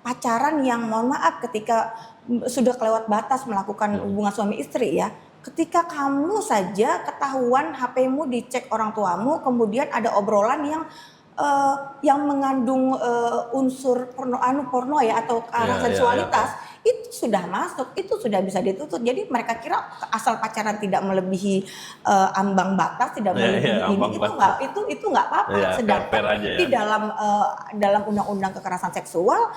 pacaran yang mohon maaf ketika sudah kelewat batas melakukan hubungan suami istri ya. Ketika kamu saja ketahuan HP-mu dicek orang tuamu, kemudian ada obrolan yang mengandung unsur porno ya atau ke arah seksualitas. Itu sudah masuk, itu sudah bisa dituntut. Jadi mereka kira asal pacaran tidak melebihi ambang batas, tidak melebihi ini, itu nggak apa-apa. Sedangkan di dalam undang-undang kekerasan seksual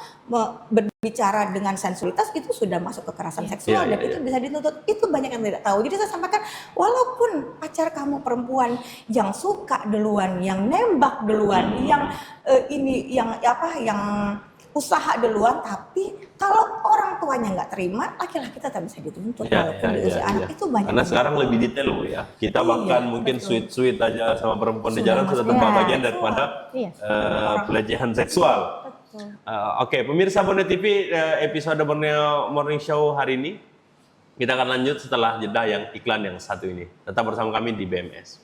berbicara dengan sensualitas itu sudah masuk kekerasan seksual dan itu bisa dituntut. Itu banyak yang tidak tahu. Jadi saya sampaikan, walaupun pacar kamu perempuan yang suka duluan, yang nembak duluan, yang usaha duluan, tapi kalau orang tuanya nggak terima, laki-laki tetap bisa dituntut walaupun di usia anak itu banyak. Karena sekarang lebih detail ya. Kita bahkan mungkin sweet aja sama perempuan di jalan sudah tempat bagian daripada pelecehan seksual. Oke, pemirsa Borneo TV, episode Borneo Morning Show hari ini kita akan lanjut setelah jeda yang iklan yang satu ini. Tetap bersama kami di BMS.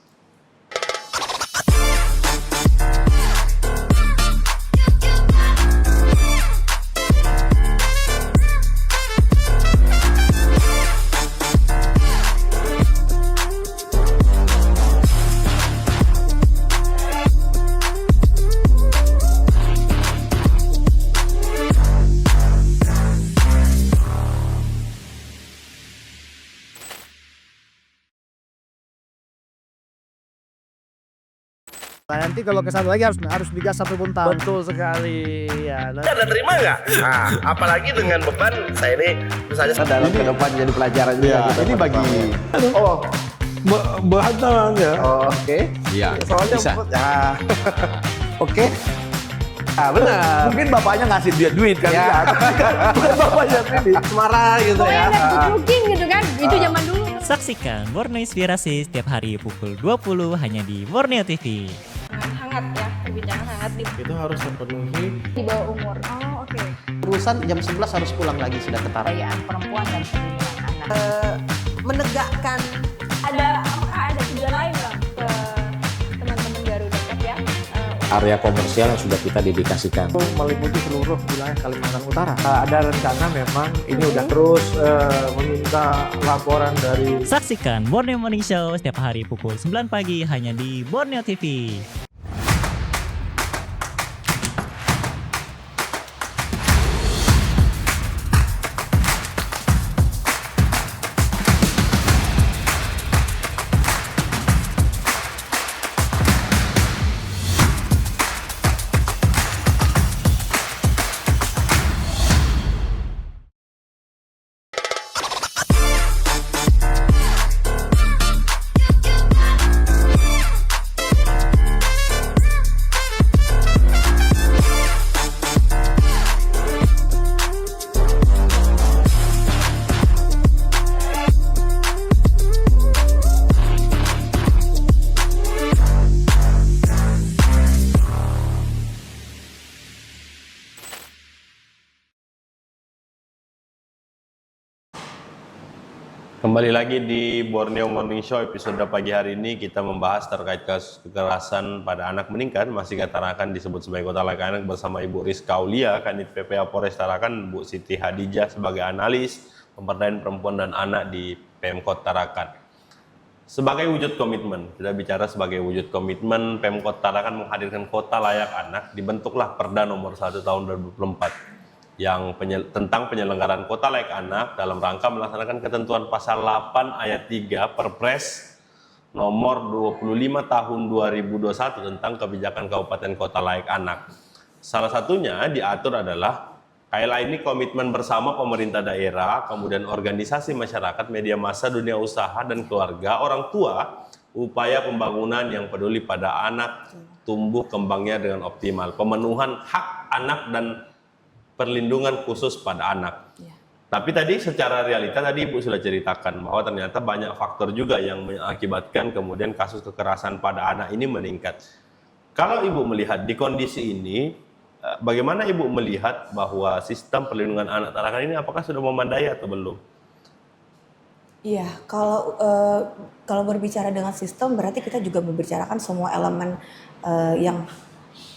Nanti kalau ke satu lagi harus digas 1 tahun. Betul sekali ya. Anda terima nggak? Nah, apalagi dengan beban saya ini misalnya dalam ke depan jadi pelajaran juga. Ini bagi Berhantam ya. oke. Iya. soalnya Bisa. Oke. Ah, benar. Mungkin bapaknya ngasih dia duit kan. Ya. Bukan bapaknya ini. Marah gitu ya. Jogging gitu kan, itu zaman dulu. Saksikan Borneo Inspirasi setiap hari pukul 20 hanya di Borneo TV. Hangat ya, perbincangan hangat Itu harus terpenuhi di bawah umur. Oh oke. Urusan jam 11 harus pulang lagi sudah ketara. Kebudayaan perempuan dan perlindungan anak. Menegakkan Apakah ada tujuan lain bang ke teman-teman Garuda Cup ya? Area komersial yang sudah kita dedikasikan. meliputi seluruh wilayah Kalimantan Utara. Ada rencana memang ini udah terus meminta laporan dari. Saksikan Borneo Morning Show setiap hari pukul 9 pagi hanya di Borneo TV. Kembali lagi di Borneo Morning Show episode pagi hari ini kita membahas terkait kasus kekerasan pada anak meningkat masih Tarakan disebut sebagai kota layak anak bersama Ibu Rizka Aulia, Kanit PPA Polres Tarakan, Bu Siti Hadijah sebagai analis pemberdayaan perempuan dan anak di Pemkot Tarakan. Sebagai wujud komitmen, kita bicara sebagai wujud komitmen Pemkot Tarakan menghadirkan kota layak anak, dibentuklah Perda nomor 1 tahun 2024 yang tentang penyelenggaraan kota layak anak dalam rangka melaksanakan ketentuan pasal 8 ayat 3 Perpres nomor 25 tahun 2021 tentang kebijakan kabupaten kota layak anak. Salah satunya diatur adalah KLA ini komitmen bersama pemerintah daerah, kemudian organisasi masyarakat, media massa, dunia usaha dan keluarga, orang tua, upaya pembangunan yang peduli pada anak, tumbuh kembangnya dengan optimal, pemenuhan hak anak dan perlindungan khusus pada anak. Ya. Tapi tadi secara realita tadi Ibu sudah ceritakan bahwa ternyata banyak faktor juga yang mengakibatkan kemudian kasus kekerasan pada anak ini meningkat. Kalau Ibu melihat di kondisi ini, bagaimana Ibu melihat bahwa sistem perlindungan anak Tarakan ini apakah sudah memadai atau belum? Iya, kalau berbicara dengan sistem berarti kita juga membicarakan semua elemen yang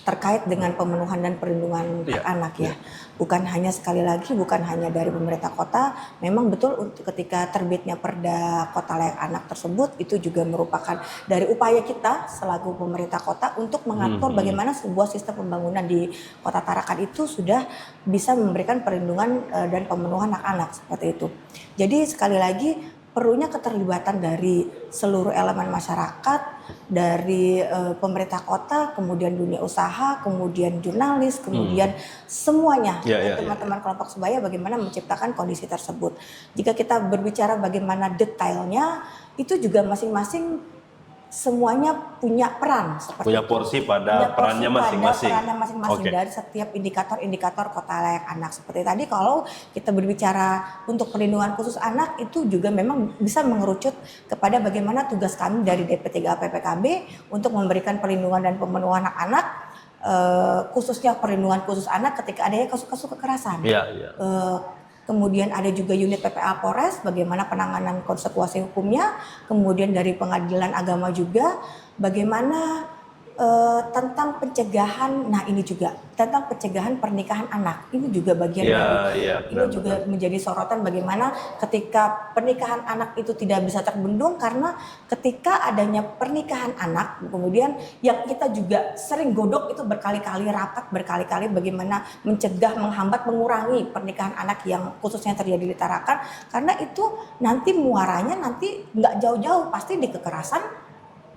terkait dengan pemenuhan dan perlindungan hak anak ya. Bukan hanya sekali lagi, bukan hanya dari pemerintah kota, memang betul untuk ketika terbitnya Perda Kota Layak Anak tersebut itu juga merupakan dari upaya kita selaku pemerintah kota untuk mengatur bagaimana sebuah sistem pembangunan di Kota Tarakan itu sudah bisa memberikan perlindungan dan pemenuhan hak anak seperti itu. Jadi sekali lagi perlunya keterlibatan dari seluruh elemen masyarakat, dari pemerintah kota, kemudian dunia usaha, kemudian jurnalis, kemudian semuanya teman-teman kelompok sebaya bagaimana menciptakan kondisi tersebut. Jika kita berbicara bagaimana detailnya, itu juga masing-masing semuanya punya peran seperti Punya itu. porsi pada perannya masing-masing. Oke. Dari setiap indikator-indikator Kota Layak Anak. Seperti tadi kalau kita berbicara untuk perlindungan khusus anak itu juga memang bisa mengerucut kepada bagaimana tugas kami dari DP3 PPKB untuk memberikan perlindungan dan pemenuhan hak anak, khususnya perlindungan khusus anak ketika adanya kasus-kasus kekerasan. Kemudian ada juga unit PPA Polres, bagaimana penanganan konsekuensi hukumnya. Kemudian dari pengadilan agama juga, bagaimana tentang pencegahan. Nah ini juga tentang pencegahan pernikahan anak. Ini juga bagian dari ini juga menjadi sorotan bagaimana ketika pernikahan anak itu tidak bisa terbendung karena ketika adanya pernikahan anak, kemudian yang kita juga sering godok itu berkali-kali rapat berkali-kali bagaimana mencegah, menghambat, mengurangi pernikahan anak yang khususnya terjadi di Tarakan karena itu nanti muaranya nanti nggak jauh-jauh pasti di kekerasan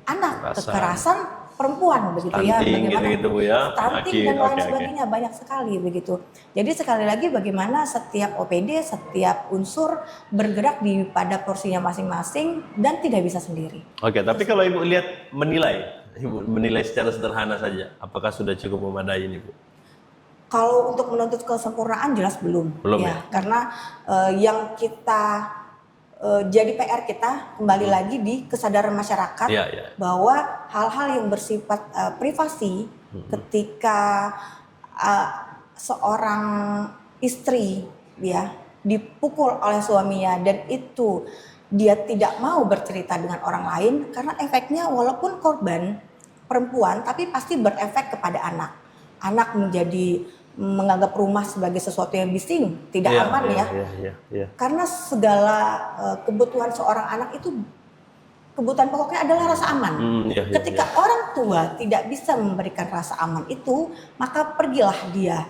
anak, kekerasan perempuan begitu ya, bagaimana gitu, Bu, ya. stunting dan lain sebagainya banyak sekali begitu. Jadi sekali lagi bagaimana setiap OPD, setiap unsur bergerak di pada porsinya masing-masing dan tidak bisa sendiri. Oke, tapi kalau Ibu lihat Ibu menilai secara sederhana saja, apakah sudah cukup memadai ini, Bu? Kalau untuk menuntut kesempurnaan jelas belum ya. Karena yang kita jadi PR kita kembali lagi di kesadaran masyarakat bahwa hal-hal yang bersifat privasi ketika seorang istri ya dipukul oleh suaminya dan itu dia tidak mau bercerita dengan orang lain karena efeknya walaupun korban perempuan tapi pasti berefek kepada anak. Anak menjadi menganggap rumah sebagai sesuatu yang bising, tidak aman ya. Karena segala kebutuhan seorang anak itu kebutuhan pokoknya adalah rasa aman. Ketika orang tua tidak bisa memberikan rasa aman itu, maka pergilah dia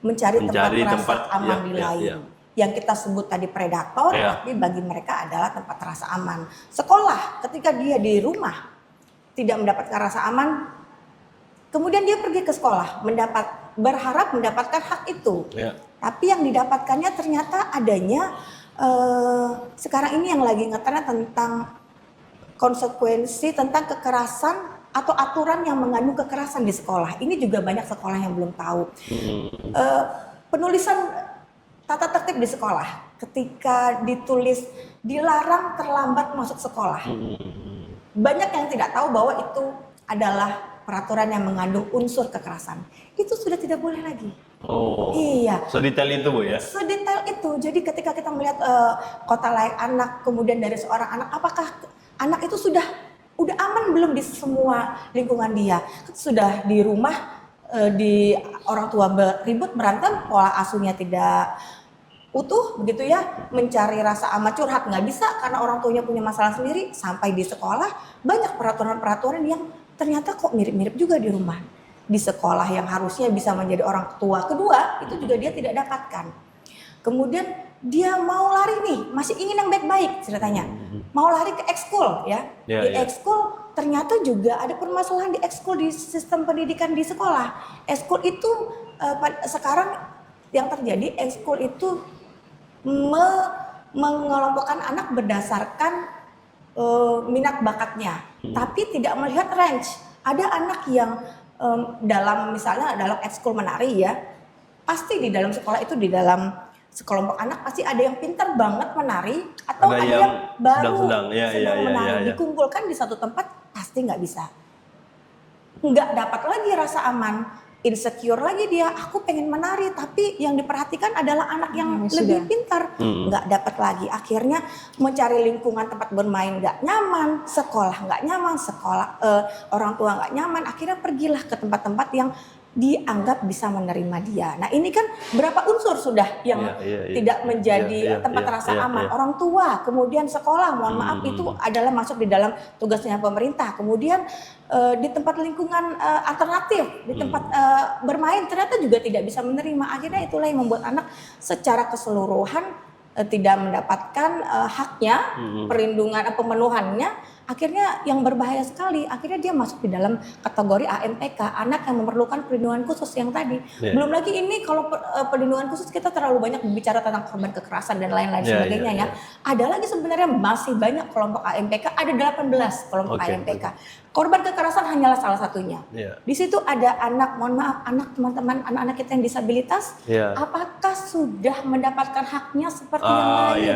mencari tempat aman di lain. Yang kita sebut tadi predator, tapi bagi mereka adalah tempat rasa aman. Sekolah, ketika dia di rumah tidak mendapatkan rasa aman, kemudian dia pergi ke sekolah berharap mendapatkan hak itu, tapi yang didapatkannya ternyata adanya sekarang ini yang lagi ngetren tentang konsekuensi tentang kekerasan atau aturan yang mengandung kekerasan di sekolah. Ini juga banyak sekolah yang belum tahu. Penulisan tata tertib di sekolah ketika ditulis dilarang terlambat masuk sekolah. Banyak yang tidak tahu bahwa itu adalah peraturan yang mengandung unsur kekerasan. Itu sudah tidak boleh lagi. Iya. Sedetail itu, Bu ya? Sedetail itu. Jadi ketika kita melihat Kota Layak Anak, kemudian dari seorang anak, apakah anak itu udah aman belum di semua lingkungan dia? Sudah di rumah, di orang tua ribut, berantem, pola asuhnya tidak utuh, begitu ya, mencari rasa aman, curhat nggak bisa karena orang tuanya punya masalah sendiri. Sampai di sekolah, banyak peraturan-peraturan yang ternyata kok mirip-mirip juga di rumah. Di sekolah yang harusnya bisa menjadi orang tua kedua, itu juga dia tidak dapatkan. Kemudian dia mau lari nih, masih ingin yang baik-baik ceritanya. Mau lari ke ekskul ya. Di ekskul ternyata juga ada permasalahan di ekskul di sistem pendidikan di sekolah. Ekskul itu sekarang yang terjadi, ekskul itu mengelompokkan anak berdasarkan minat bakatnya, tapi tidak melihat range. Ada anak yang dalam misalnya dalam ekskul menari ya, pasti di dalam sekolah itu di dalam sekelompok anak pasti ada yang pintar banget menari atau ada yang baru sedang menari. Dikumpulkan di satu tempat pasti nggak bisa, nggak dapat lagi rasa aman. Insecure lagi dia, aku pengen menari tapi yang diperhatikan adalah anak yang lebih pintar, nggak dapat lagi. Akhirnya mencari lingkungan tempat bermain nggak nyaman, sekolah nggak nyaman, orang tua nggak nyaman. Akhirnya pergilah ke tempat-tempat yang dianggap bisa menerima dia. Nah ini kan berapa unsur sudah yang tidak menjadi tempat rasa aman. Orang tua, kemudian sekolah, mohon maaf itu adalah masuk di dalam tugasnya pemerintah. Kemudian di tempat lingkungan alternatif, di tempat bermain ternyata juga tidak bisa menerima. Akhirnya itulah yang membuat anak secara keseluruhan tidak mendapatkan haknya, perlindungan, pemenuhannya. Akhirnya yang berbahaya sekali, akhirnya dia masuk di dalam kategori AMPK, anak yang memerlukan perlindungan khusus yang tadi. Belum lagi ini kalau perlindungan khusus kita terlalu banyak berbicara tentang korban kekerasan dan lain-lain sebagainya ya. Ada lagi sebenarnya masih banyak kelompok AMPK, ada 18 kelompok AMPK. Korban kekerasan hanyalah salah satunya. Di situ ada anak, mohon maaf, anak teman-teman, anak-anak kita yang disabilitas, apakah sudah mendapatkan haknya seperti yang lain?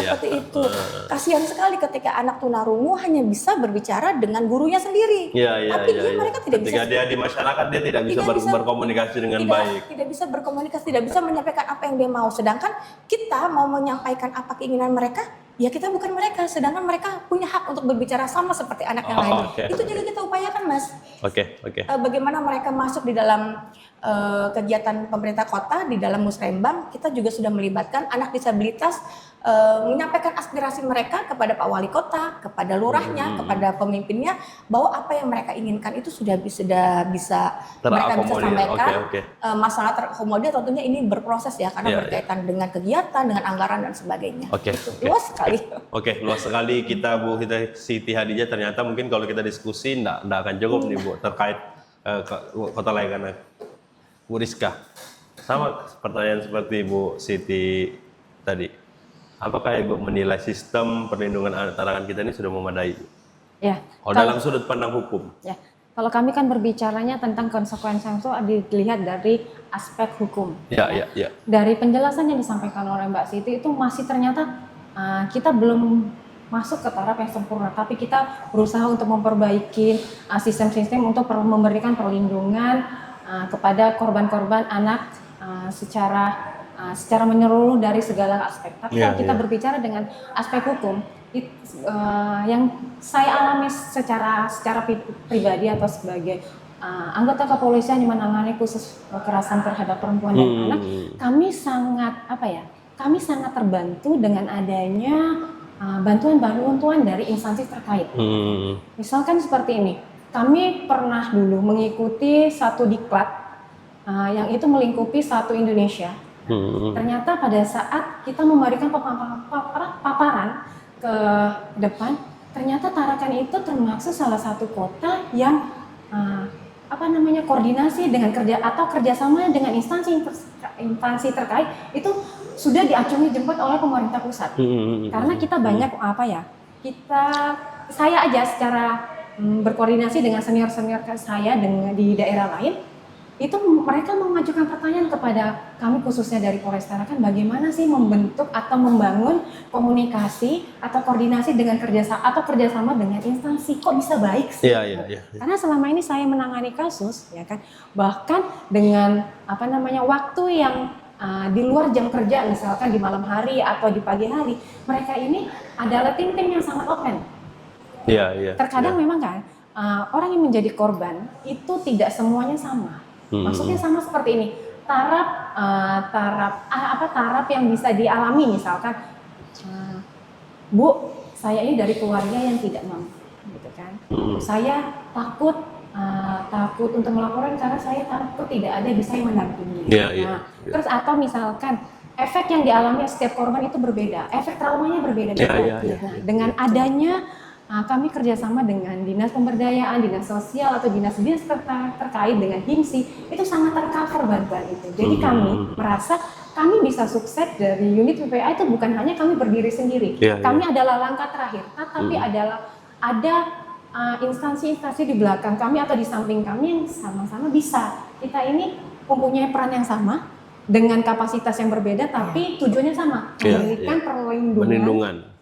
Seperti itu. Kasihan sekali ketika anak tunarungu hanya bisa berbicara dengan gurunya sendiri. Tapi mereka tidak ketika bisa. dia di masyarakat dia tidak bisa berkomunikasi dengan baik. Tidak bisa berkomunikasi, tidak bisa menyampaikan apa yang dia mau. Sedangkan kita mau menyampaikan apa keinginan mereka, ya kita bukan mereka, sedangkan mereka punya hak untuk berbicara sama seperti anak yang lain. Itu juga kita upayakan, Mas. Bagaimana mereka masuk di dalam kegiatan pemerintah kota, di dalam musrembang, kita juga sudah melibatkan anak disabilitas menyampaikan aspirasi mereka kepada Pak Wali Kota, kepada lurahnya, kepada pemimpinnya, bahwa apa yang mereka inginkan itu sudah bisa mereka bisa sampaikan. Masalah terakomodir tentunya ini berproses ya, karena berkaitan dengan kegiatan, dengan anggaran dan sebagainya. Luas sekali. Luas sekali kita Bu Siti Hadijah. Ternyata mungkin kalau kita diskusi enggak akan cukup nih Bu terkait Kota Layak Anak. Bu Rizka, sama pertanyaan seperti Bu Siti tadi. Apakah Ibu menilai sistem perlindungan anak kita ini sudah memadai? Ya. Dalam sudut pandang hukum. Ya. Kalau kami kan berbicaranya tentang konsekuensi itu dilihat dari aspek hukum. Dari penjelasan yang disampaikan oleh Mbak Siti itu masih ternyata kita belum masuk ke taraf yang sempurna, tapi kita berusaha untuk memperbaiki sistem-sistem untuk memberikan perlindungan kepada korban-korban anak secara menyeluruh dari segala aspek. Tapi kalau kita berbicara dengan aspek hukum, yang saya alami secara pribadi atau sebagai anggota kepolisian yang menangani khusus kekerasan terhadap perempuan dan anak, kami sangat terbantu dengan adanya bantuan-bantuan dari instansi terkait. Misalkan seperti ini, kami pernah dulu mengikuti satu diklat yang itu melingkupi satu Indonesia. Ternyata pada saat kita memberikan paparan ke depan, ternyata Tarakan itu termasuk salah satu kota yang koordinasi dengan kerjasama dengan instansi terkait itu sudah diacungi jemput oleh pemerintah pusat. Karena kita banyak saya aja secara berkoordinasi dengan senior-senior saya di daerah lain, itu mereka mengajukan pertanyaan kepada kami khususnya dari Polres Tarakan, bagaimana sih membentuk atau membangun komunikasi atau koordinasi dengan kerjasama dengan instansi, kok bisa baik sih? Karena selama ini saya menangani kasus, ya kan, bahkan dengan waktu yang di luar jam kerja, misalkan di malam hari atau di pagi hari, mereka ini adalah tim-tim yang sangat open. Terkadang memang kan orang yang menjadi korban itu tidak semuanya sama. Maksudnya sama seperti ini, taraf yang bisa dialami, misalkan Bu, saya ini dari keluarga yang tidak mampu, gitu kan. Saya takut untuk melaporkan karena saya takut tidak ada bisa yang mendampingi. Terus atau misalkan efek yang dialami setiap korban itu berbeda, efek traumanya berbeda-beda. Dengan adanya kami kerjasama dengan Dinas Pemberdayaan, Dinas Sosial atau Dinas terkait dengan HIMSI, itu sangat tercover bantuan itu. Jadi kami merasa kami bisa sukses dari unit PPA itu bukan hanya kami berdiri sendiri. Kami adalah langkah terakhir, tapi ada instansi-instansi di belakang kami atau di samping kami yang sama-sama bisa. Kita ini mempunyai peran yang sama dengan kapasitas yang berbeda, tapi tujuannya sama, memberikan perlindungan.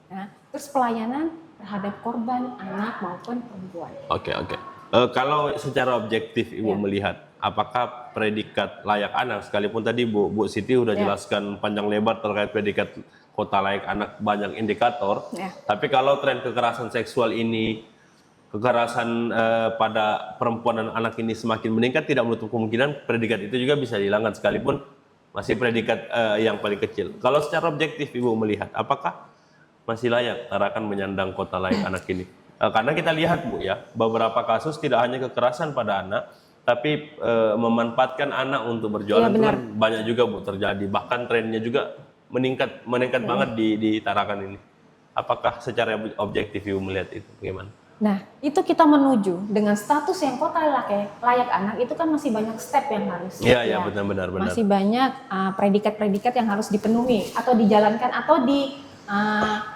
Terus pelayanan terhadap korban, anak maupun perempuan. Kalau secara objektif Ibu melihat, apakah predikat layak anak, sekalipun tadi Bu Siti sudah jelaskan panjang lebar terkait predikat Kota Layak Anak banyak indikator, tapi kalau tren kekerasan seksual ini kekerasan pada perempuan dan anak ini semakin meningkat, tidak menutup kemungkinan predikat itu juga bisa dihilangkan sekalipun masih predikat yang paling kecil. Kalau secara objektif Ibu melihat, apakah masih layak Tarakan menyandang kota layak anak ini? Karena kita lihat Bu ya, beberapa kasus tidak hanya kekerasan pada anak, tapi memanfaatkan anak untuk berjualan itu kan banyak juga Bu terjadi. Bahkan trennya juga meningkat banget di Tarakan ini. Apakah secara objektif Ibu melihat itu bagaimana? Nah, itu kita menuju dengan status yang kota layak anak itu kan masih banyak step yang harus. Iya, benar. Masih banyak predikat-predikat yang harus dipenuhi atau dijalankan atau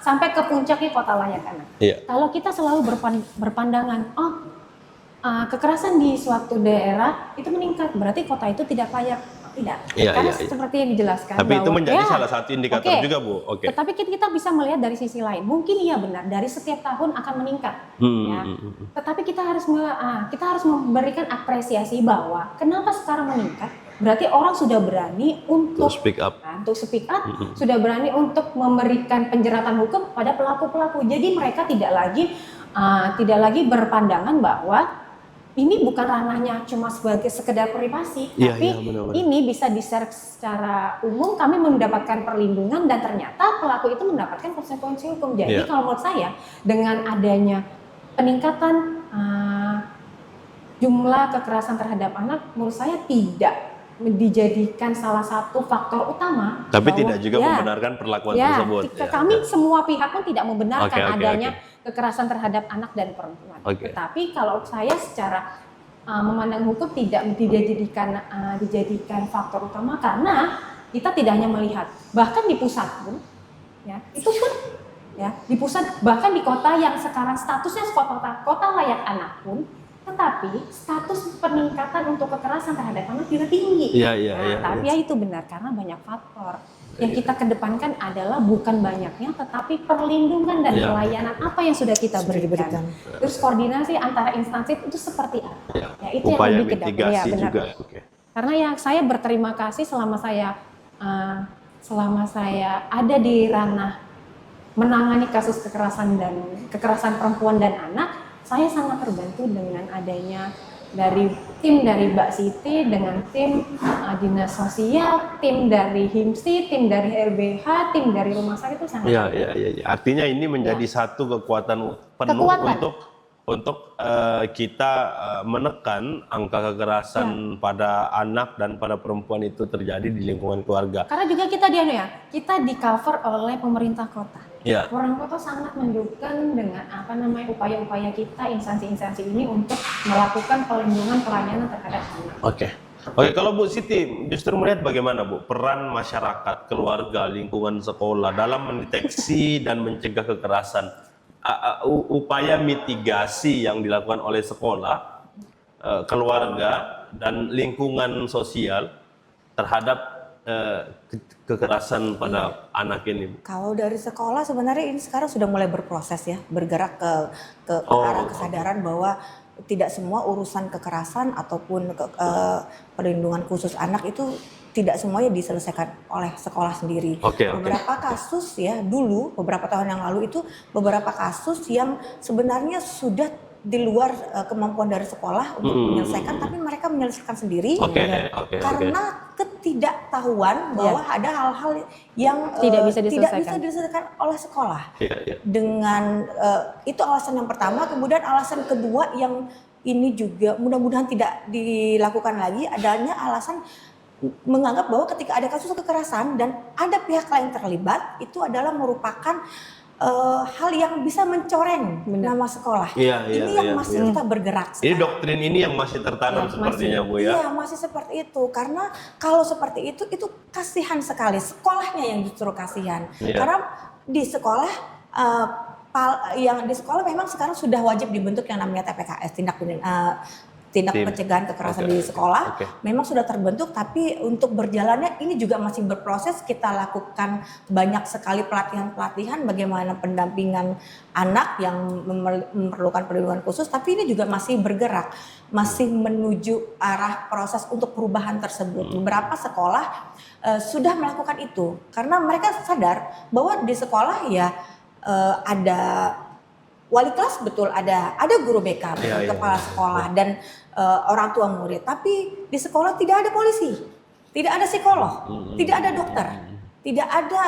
sampai ke puncaknya kota layak anak. Iya. Kalau kita selalu berpandangan, kekerasan di suatu daerah itu meningkat, berarti kota itu tidak layak. Tidak, karena seperti yang dijelaskan. Tapi itu menjadi salah satu indikator juga Bu. Tetapi kita bisa melihat dari sisi lain. Mungkin iya benar, dari setiap tahun akan meningkat. Ya. Tetapi kita harus memberikan apresiasi bahwa kenapa sekarang meningkat? Berarti orang sudah berani untuk speak up, sudah berani untuk memberikan penjeratan hukum pada pelaku-pelaku. Jadi mereka tidak lagi berpandangan bahwa ini bukan ranahnya cuma sebagai sekedar privasi, tapi ini bisa di-share secara umum, kami mendapatkan perlindungan dan ternyata pelaku itu mendapatkan konsekuensi hukum. Jadi kalau menurut saya dengan adanya peningkatan jumlah kekerasan terhadap anak, menurut saya tidak dijadikan salah satu faktor utama. Tapi tidak juga membenarkan perlakuan tersebut. Kami semua pihak pun tidak membenarkan adanya kekerasan terhadap anak dan perempuan. Tetapi kalau saya secara memandang hukum tidak dijadikan faktor utama karena kita tidak hanya melihat, bahkan di pusat pun, ya itu pun ya di pusat bahkan di kota yang sekarang statusnya kota layak anak pun. Tetapi status peningkatan untuk kekerasan terhadap anak juga tinggi. Tapi itu benar karena banyak faktor. Yang kita kedepankan adalah bukan banyaknya, tetapi perlindungan dan pelayanan apa yang sudah kita berikan. Terus koordinasi antara instansi itu seperti apa? Ya, itu upaya yang lebih mitigasi juga. Karena yang saya berterima kasih selama saya ada di ranah menangani kasus kekerasan perempuan dan anak. Saya sangat terbantu dengan adanya tim dari Mbak Siti, dengan tim dinas sosial, tim dari HIMSI, tim dari LBH, tim dari rumah sakit itu sangat. Artinya ini menjadi satu kekuatan penuh untuk kita menekan angka kekerasan pada anak dan pada perempuan itu terjadi di lingkungan keluarga. Karena juga kita di cover oleh pemerintah kota. Pemerintah kota sangat mendukung dengan upaya-upaya kita instansi-instansi ini untuk melakukan pelindungan pelayanan terhadap anak. Oke, kalau Bu Siti justru melihat bagaimana Bu peran masyarakat, keluarga, lingkungan sekolah dalam mendeteksi dan mencegah kekerasan, upaya mitigasi yang dilakukan oleh sekolah, keluarga dan lingkungan sosial terhadap kekerasan pada anak ini. Kalau dari sekolah sebenarnya ini sekarang sudah mulai berproses ya, bergerak ke arah kesadaran bahwa tidak semua urusan kekerasan ataupun perlindungan khusus anak itu tidak semuanya diselesaikan oleh sekolah sendiri. Beberapa kasus ya dulu beberapa tahun yang lalu itu beberapa kasus yang sebenarnya sudah di luar kemampuan dari sekolah untuk menyelesaikan, tapi mereka menyelesaikan sendiri karena ketidaktahuan bahwa ada hal-hal yang tidak bisa diselesaikan oleh sekolah. Dengan itu alasan yang pertama, kemudian alasan kedua yang ini juga mudah-mudahan tidak dilakukan lagi, adanya alasan menganggap bahwa ketika ada kasus kekerasan dan ada pihak lain terlibat, itu adalah merupakan hal yang bisa mencoreng nama sekolah. Ini yang masih kita bergerak sekarang. Ini doktrin ini yang masih tertanam sepertinya Bu ya. Iya, masih seperti itu. Karena kalau seperti itu kasihan sekali. Sekolahnya yang justru kasihan. Karena di sekolah memang sekarang sudah wajib dibentuk yang namanya TPKS, tindak pencegahan kekerasan di sekolah. Memang sudah terbentuk, tapi untuk berjalannya ini juga masih berproses. Kita lakukan banyak sekali pelatihan-pelatihan bagaimana pendampingan anak yang memerlukan perlindungan khusus, tapi ini juga masih bergerak, masih menuju arah proses untuk perubahan tersebut. Beberapa sekolah sudah melakukan itu karena mereka sadar bahwa di sekolah ya ada wali kelas betul ada guru BK, betul, kepala sekolah dan orang tua murid. Tapi di sekolah tidak ada polisi, tidak ada psikolog, tidak ada dokter, tidak ada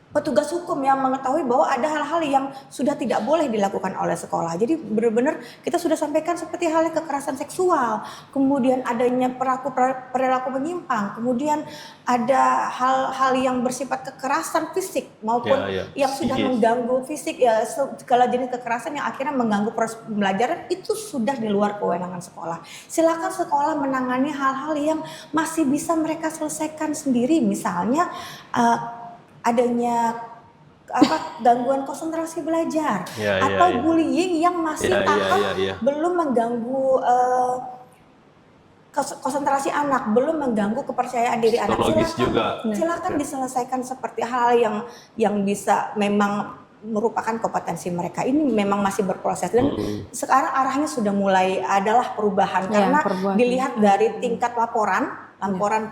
petugas hukum yang mengetahui bahwa ada hal-hal yang sudah tidak boleh dilakukan oleh sekolah. Jadi benar-benar kita sudah sampaikan seperti halnya kekerasan seksual, kemudian adanya perilaku menyimpang, kemudian ada hal-hal yang bersifat kekerasan fisik maupun yang sudah mengganggu fisik, ya segala jenis kekerasan yang akhirnya mengganggu proses pembelajaran itu sudah di luar kewenangan sekolah. Silakan sekolah menangani hal-hal yang masih bisa mereka selesaikan sendiri, misalnya adanya gangguan konsentrasi belajar atau bullying yang masih belum mengganggu konsentrasi anak, belum mengganggu kepercayaan diri anak. Silakan diselesaikan seperti hal yang bisa memang merupakan kompetensi mereka. Ini memang masih berproses dan sekarang arahnya sudah mulai adalah perubahan karena dilihat dari tingkat laporan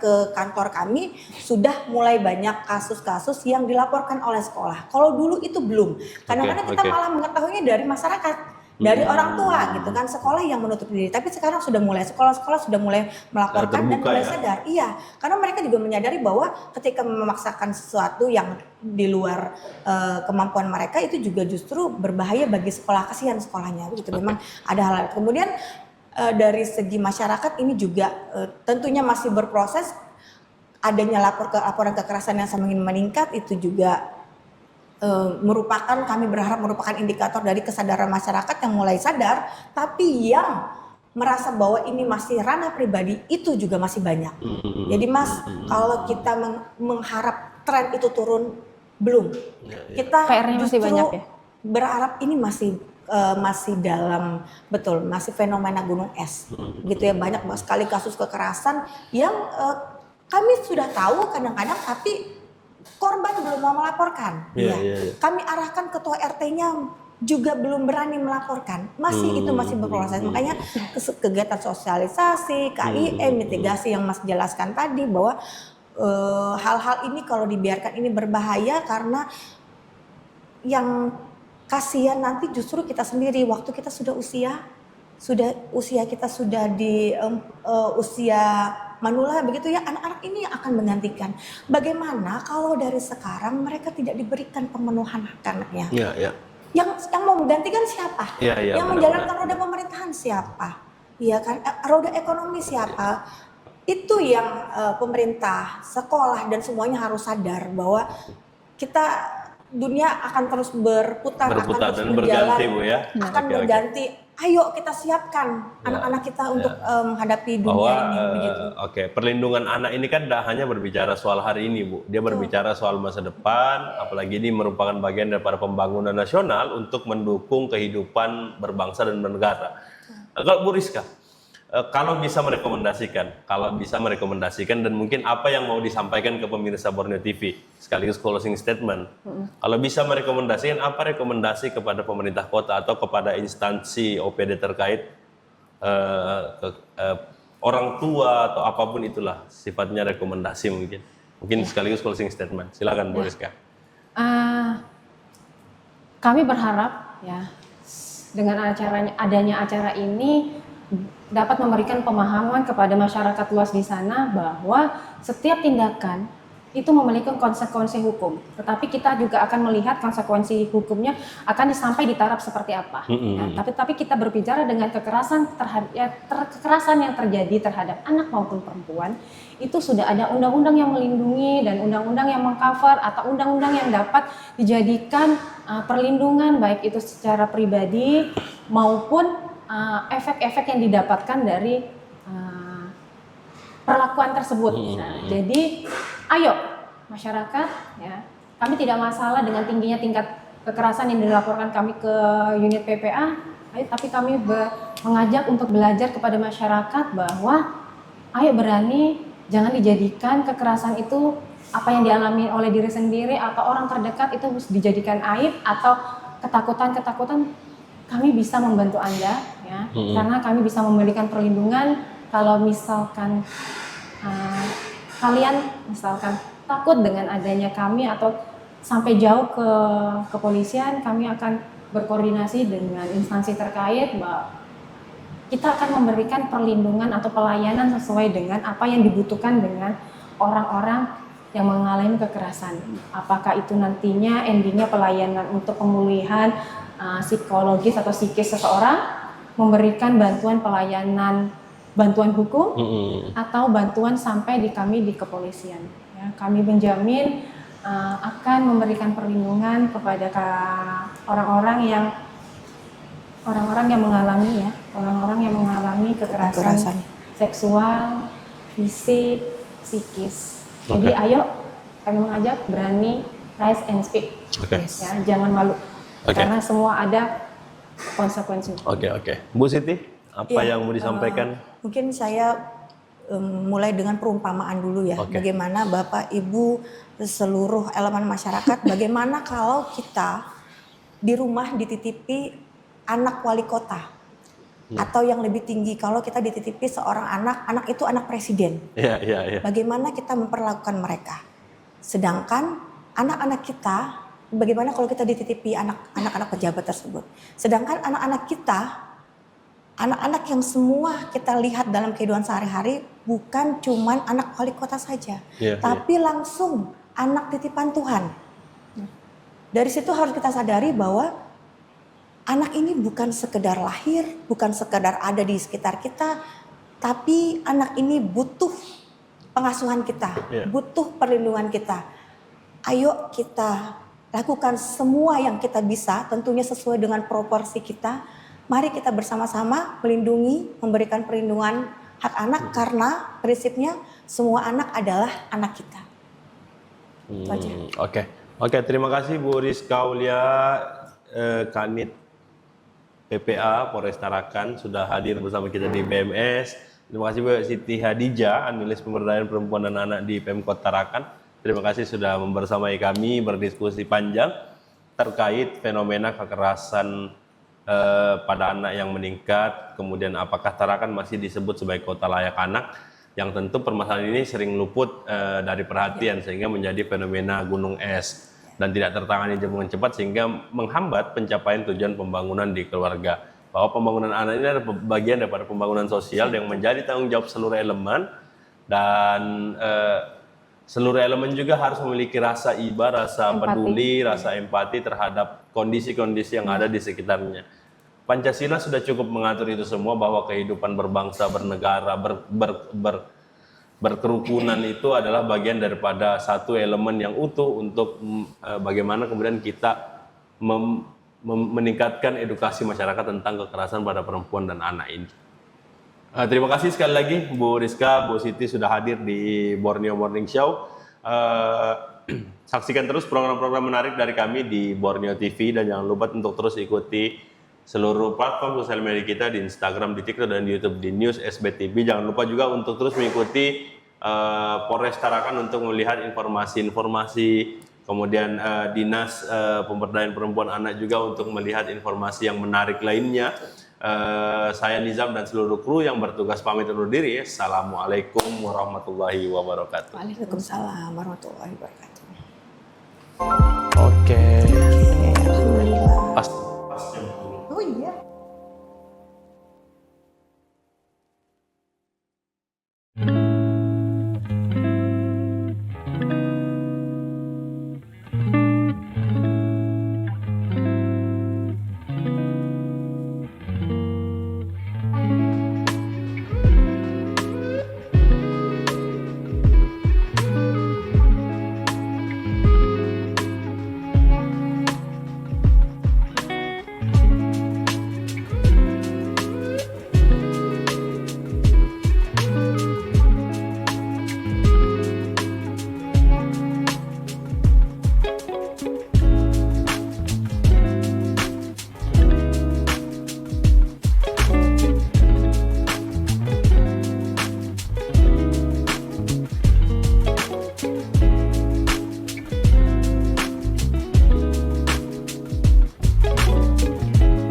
ke kantor kami sudah mulai banyak kasus-kasus yang dilaporkan oleh sekolah. Kalau dulu itu belum. Kadang-kadang kita malah mengetahuinya dari masyarakat, dari orang tua gitu kan, sekolah yang menutup diri. Tapi sekarang sudah mulai sekolah-sekolah sudah mulai melaporkan dan mulai sadar. Iya, karena mereka juga menyadari bahwa ketika memaksakan sesuatu yang di luar kemampuan mereka itu juga justru berbahaya bagi sekolah, kasihan sekolahnya gitu. Memang ada hal. Kemudian dari segi masyarakat ini juga tentunya masih berproses, adanya laporan kekerasan yang semakin meningkat itu juga kami berharap merupakan indikator dari kesadaran masyarakat yang mulai sadar, tapi yang merasa bahwa ini masih ranah pribadi itu juga masih banyak. Jadi Mas, kalau kita mengharap tren itu turun, belum. Kita PR-nya masih banyak ya? Berharap ini masih dalam masih fenomena gunung es gitu ya, banyak sekali kasus kekerasan yang kami sudah tahu kadang-kadang tapi korban belum mau melaporkan. Kami arahkan ketua RT-nya juga belum berani melaporkan, itu masih berproses. Makanya kegiatan sosialisasi, KIM, mitigasi yang Mas jelaskan tadi bahwa hal-hal ini kalau dibiarkan ini berbahaya karena yang kasihan nanti justru kita sendiri waktu kita sudah usia kita sudah di usia manula begitu ya, anak-anak ini yang akan menggantikan. Bagaimana kalau dari sekarang mereka tidak diberikan pemenuhan hak anaknya? Yang mau menggantikan siapa? Yang menjalankan roda pemerintahan siapa? Iya kan, roda ekonomi siapa? Itu yang pemerintah, sekolah dan semuanya harus sadar bahwa dunia akan terus berputar akan terus dan berjalan, berganti Bu ya. akan berganti. Ayo kita siapkan anak-anak kita untuk menghadapi dunia ini. Perlindungan anak ini kan tidak hanya berbicara soal hari ini Bu, dia berbicara soal masa depan, apalagi ini merupakan bagian daripada pembangunan nasional untuk mendukung kehidupan berbangsa dan bernegara. Kalau Bu Rizka, kalau bisa merekomendasikan dan mungkin apa yang mau disampaikan ke pemirsa Borneo TV sekaligus closing statement, kalau bisa merekomendasikan apa rekomendasi kepada pemerintah kota atau kepada instansi OPD terkait orang tua atau apapun itulah sifatnya rekomendasi mungkin sekaligus closing statement. Silakan Bu Rizka. Kami berharap ya dengan adanya acara ini dapat memberikan pemahaman kepada masyarakat luas di sana bahwa setiap tindakan itu memiliki konsekuensi hukum. Tetapi kita juga akan melihat konsekuensi hukumnya akan sampai di taraf seperti apa. Tapi kita berbicara dengan kekerasan yang terjadi terhadap anak maupun perempuan, itu sudah ada undang-undang yang melindungi dan undang-undang yang mengcover atau undang-undang yang dapat dijadikan perlindungan baik itu secara pribadi maupun efek-efek yang didapatkan dari perlakuan tersebut. Jadi, ayo masyarakat, ya, kami tidak masalah dengan tingginya tingkat kekerasan yang dilaporkan kami ke unit PPA, tapi kami mengajak untuk belajar kepada masyarakat bahwa ayo berani, jangan dijadikan kekerasan itu apa yang dialami oleh diri sendiri atau orang terdekat itu dijadikan aib atau ketakutan. Kami bisa membantu Anda, ya, karena kami bisa memberikan perlindungan kalau misalkan kalian misalkan takut dengan adanya kami atau sampai jauh ke kepolisian, kami akan berkoordinasi dengan instansi terkait bahwa kita akan memberikan perlindungan atau pelayanan sesuai dengan apa yang dibutuhkan dengan orang-orang yang mengalami kekerasan. Apakah itu nantinya endingnya pelayanan untuk pemulihan psikologis atau psikis seseorang, memberikan bantuan pelayanan, bantuan hukum, atau bantuan sampai di kami di kepolisian. Ya, kami menjamin akan memberikan perlindungan kepada orang-orang yang mengalami kekerasan seksual, fisik, psikis. Jadi ayo kami mengajak berani rise and speak. Ya, jangan malu. Karena semua ada konsekuensinya. Oke. Bu Siti, apa yang mau disampaikan? Mungkin saya mulai dengan perumpamaan dulu ya. Bagaimana Bapak Ibu seluruh elemen masyarakat, bagaimana kalau kita di rumah dititipi anak wali kota, atau yang lebih tinggi kalau kita dititipi seorang anak itu anak presiden. Bagaimana kita memperlakukan mereka? Sedangkan anak-anak kita, bagaimana kalau kita dititipi anak-anak pejabat tersebut? Sedangkan anak-anak kita, anak-anak yang semua kita lihat dalam kehidupan sehari-hari bukan cuman anak wali kota saja, tapi langsung anak titipan Tuhan. Dari situ harus kita sadari bahwa anak ini bukan sekedar lahir, bukan sekedar ada di sekitar kita, tapi anak ini butuh pengasuhan kita, butuh perlindungan kita. Ayo kita lakukan semua yang kita bisa, tentunya sesuai dengan proporsi kita. Mari kita bersama-sama melindungi, memberikan perlindungan hak anak, karena prinsipnya semua anak adalah anak kita. Oke, terima kasih Bu Rizka Aulia, Kanit PPA Polres Tarakan sudah hadir bersama kita di BMS. Terima kasih Bu Siti Hadijah, Analis Pemberdayaan Perempuan dan Anak di Pemkot Tarakan. Terima kasih sudah membersamai kami berdiskusi panjang terkait fenomena kekerasan pada anak yang meningkat, kemudian apakah Tarakan masih disebut sebagai kota layak anak, yang tentu permasalahan ini sering luput dari perhatian sehingga menjadi fenomena gunung es dan tidak tertangani dengan cepat sehingga menghambat pencapaian tujuan pembangunan di keluarga. Bahwa pembangunan anak ini adalah bagian daripada pembangunan sosial yang menjadi tanggung jawab seluruh elemen, dan seluruh elemen juga harus memiliki rasa iba, rasa peduli, rasa empati terhadap kondisi-kondisi yang ada di sekitarnya. Pancasila sudah cukup mengatur itu semua, bahwa kehidupan berbangsa, bernegara, berkerukunan itu adalah bagian daripada satu elemen yang utuh untuk bagaimana kemudian kita meningkatkan edukasi masyarakat tentang kekerasan pada perempuan dan anak ini. Terima kasih sekali lagi Bu Rizka, Bu Siti sudah hadir di Borneo Morning Show. Saksikan terus program-program menarik dari kami di Borneo TV, dan jangan lupa untuk terus ikuti seluruh platform sosial media kita di Instagram, di TikTok, dan di YouTube di News SBTV. Jangan lupa juga untuk terus mengikuti Polres Tarakan untuk melihat informasi-informasi, kemudian Dinas Pemberdayaan Perempuan Anak juga untuk melihat informasi yang menarik lainnya. Saya Nizam dan seluruh kru yang bertugas pamit undur diri. Assalamualaikum warahmatullahi wabarakatuh. Waalaikumsalam warahmatullahi wabarakatuh. Oke.